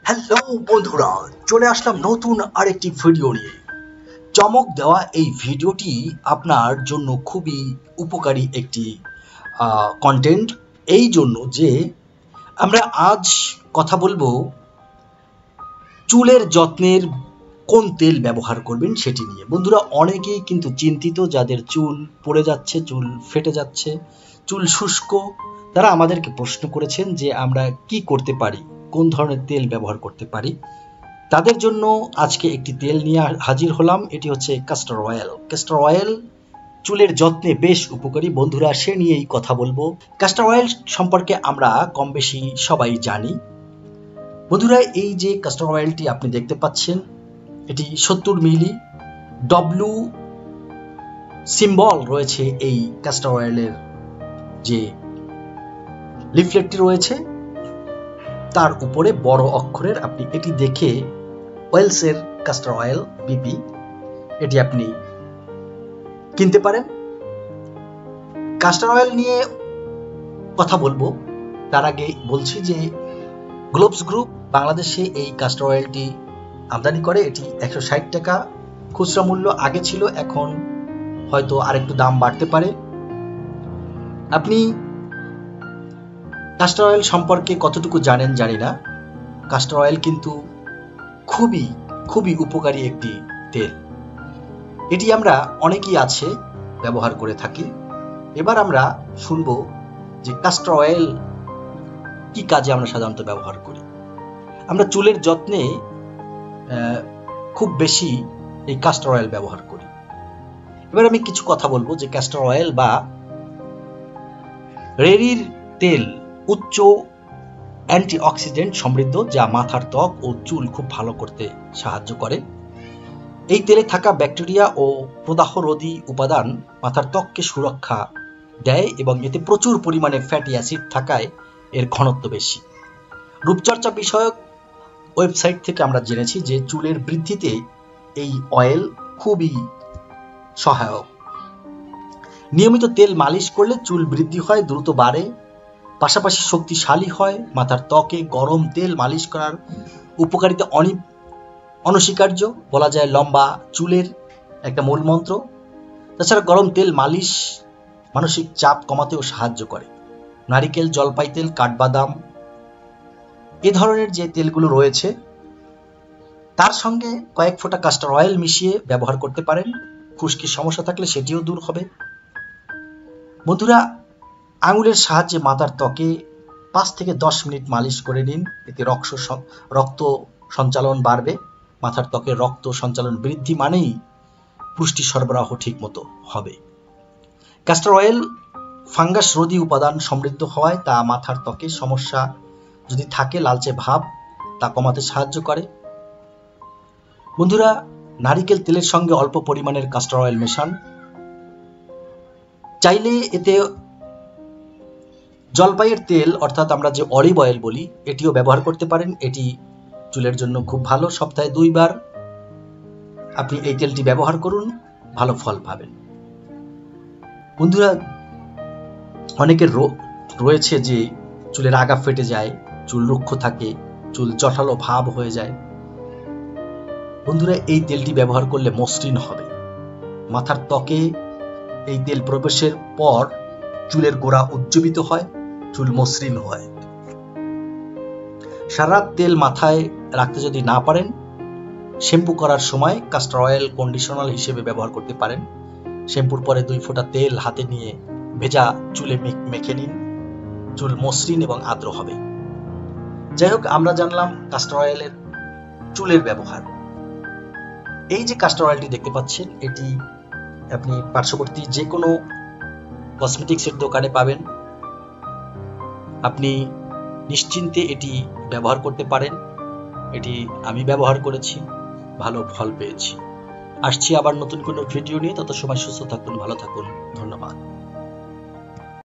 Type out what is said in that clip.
Hello বন্ধুরা, চলে আসলাম নতুন আরেকটি ভিডিও নিয়ে। চমক দেওয়া এই ভিডিওটি আপনার জন্য খুবই উপকারী একটি কন্টেন্ট, এই জন্য যে আমরা আজ কথা বলবো চুলের যত্নের কোন তেল ব্যবহার করবেন সেটি নিয়ে। বন্ধুরা, অনেকেই কিন্তু চিন্তিত, যাদের চুল পড়ে যাচ্ছে, চুল ফেটে যাচ্ছে, চুল শুষ্ক, তারা আমাদেরকে প্রশ্ন করেছেন যে আমরা কি করতে পারি, কোন ধরনের তেল ব্যবহার করতে পারি। তাদের জন্য আজকে একটি তেল নিয়ে হাজির হলাম। এটি হচ্ছে ক্যাস্টর অয়েল। ক্যাস্টর অয়েল চুলের যত্নে বেশ উপকারী। বন্ধুরা, সে নিয়েই কথা বলবো। ক্যাস্টর অয়েল সম্পর্কে আমরা কম বেশি সবাই জানি। বন্ধুরা, এই যে ক্যাস্টর অয়েলটি আপনি দেখতে পাচ্ছেন, এটি 70 মিলি। ডব্লিউ সিম্বল রয়েছে এই ক্যাস্টর অয়েলের যে লিফলেটটি রয়েছে, তার উপরে বড় অক্ষরের আপনি এটি দেখে ওয়েলসের ক্যাস্টর অয়েল বিপি এটি আপনি কিনতে পারেন। ক্যাস্টর অয়েল নিয়ে কথা বলবো, তার আগে বলছি যে গ্লোবস গ্রুপ বাংলাদেশে এই ক্যাস্টর অয়েলটি আমদানি করে। এটি 160 টাকা খুচরা মূল্য আগে ছিল, এখন হয়তো আরেকটু দাম বাড়তে পারে। আপনি ক্যাস্টর অয়েল সম্পর্কে কতটুকু জানেন জানি না। ক্যাস্টর অয়েল কিন্তু খুবই খুবই উপকারী একটি তেল। এটি আমরা অনেকেই আছে ব্যবহার করে থাকি। এবার আমরা শুনবো যে ক্যাস্টর অয়েল কি কাজে আমরা সাধারণত ব্যবহার করি। আমরা চুলের যত্নে খুব বেশি এই ক্যাস্টর অয়েল ব্যবহার করি। এবার আমি কিছু কথা বলবো যে ক্যাস্টর অয়েল বা রেড়ির তেল উচ্চ অ্যান্টিঅক্সিডেন্ট সমৃদ্ধ, যা মাথার ত্বক ও চুল খুব ভালো করতে সাহায্য করে। এই তেলে থাকা ব্যাকটেরিয়া ও প্রদাহরোধী উপাদান মাথার ত্বককে সুরক্ষা দেয় এবং এতে প্রচুর পরিমাণে ফ্যাটি অ্যাসিড থাকায় এর ঘনত্ব বেশি। রূপচর্চা বিষয়ক ওয়েবসাইট থেকে আমরা জেনেছি যে চুলের বৃদ্ধিতে এই অয়েল খুবই সহায়ক। নিয়মিত তেল মালিশ করলে চুল বৃদ্ধি হয়, দ্রুত বাড়ে, পাশাপাশি শক্তিশালী হয়। মাথার ত্বকে গরম তেল মালিশ করার উপকারিতা অনস্বীকার্য, বলা যায় লম্বা চুলের একটা মূল মন্ত্র। তাছাড়া গরম তেল মালিশ মানসিক চাপ কমাতেও সাহায্য করে। নারিকেল, জলপাই তেল, কাঠবাদাম, এ ধরনের যে তেলগুলো রয়েছে তার সঙ্গে কয়েক ফোঁটা ক্যাস্টর অয়েল মিশিয়ে ব্যবহার করতে পারেন। খুশকির সমস্যা থাকলে সেটিও দূর হবে। বন্ধুরা, আঙুলের সাহায্যে মাথার ত্বকে 5 থেকে 10 মিনিট মালিশ করে নিন। এতে রক্ত সঞ্চালন বাড়বে। মাথার ত্বকে রক্ত সঞ্চালন বৃদ্ধি মানেই পুষ্টি সরবরাহ ঠিক মতো হবে। ক্যাস্টর অয়েল ফাঙ্গাস রোধী উপাদান সমৃদ্ধ হওয়ায় তা মাথার ত্বকে সমস্যা যদি থাকে, লালচে ভাব, তা কমাতে সাহায্য করে। বন্ধুরা, নারিকেল তেলের সঙ্গে অল্প পরিমাণের ক্যাস্টর অয়েল মেশান। চাইলে এতে জলপাইয়ের তেল অর্থাৎ আমরা যে অলিভ অয়েল বলি, এটিও ব্যবহার করতে পারেন। এটি চুলের জন্য খুব ভালো। সপ্তাহে 2 বার আপনি এই তেলটি ব্যবহার করুন, ভালো ফল পাবেন। বন্ধুরা, অনেকের রয়েছে যে চুলের আগা ফেটে যায়, চুল রুক্ষ থাকে, চুল জটালো ভাব হয়ে যায়। বন্ধুরা, এই তেলটি ব্যবহার করলে মসৃণ হবে। মাথার ত্বকে এই তেল প্রবেশের পর চুলের গোড়া উজ্জীবিত হয়, চুল মসৃণ হয়। সারা তেল মাথায় রাখতে যদি না পারেন, শ্যাম্পু করার সময় ক্যাস্টর অয়েল কন্ডিশনার হিসেবে ব্যবহার করতে পারেন। শ্যাম্পুর পরে 2 ফোঁটা তেল হাতে নিয়ে ভেজা চুলে মেখে নিন, চুল মসৃণ এবং আর্দ্র হবে। যাই হোক, আমরা জানলাম ক্যাস্টর অয়েলের চুলের ব্যবহার। এই যে ক্যাস্টর অয়েলটি দেখতে পাচ্ছেন, এটি আপনি পার্শ্ববর্তী যে কোনো কসমেটিক্সের দোকানে পাবেন। আপনি নিশ্চিন্তে এটি ব্যবহার করতে পারেন। এটি আমি ব্যবহার করেছি, ভালো ফল পেয়েছি। আসছি আবার নতুন কোনো ভিডিও নিয়ে। তত সময় সুস্থ থাকুন, ভালো থাকুন। ধন্যবাদ।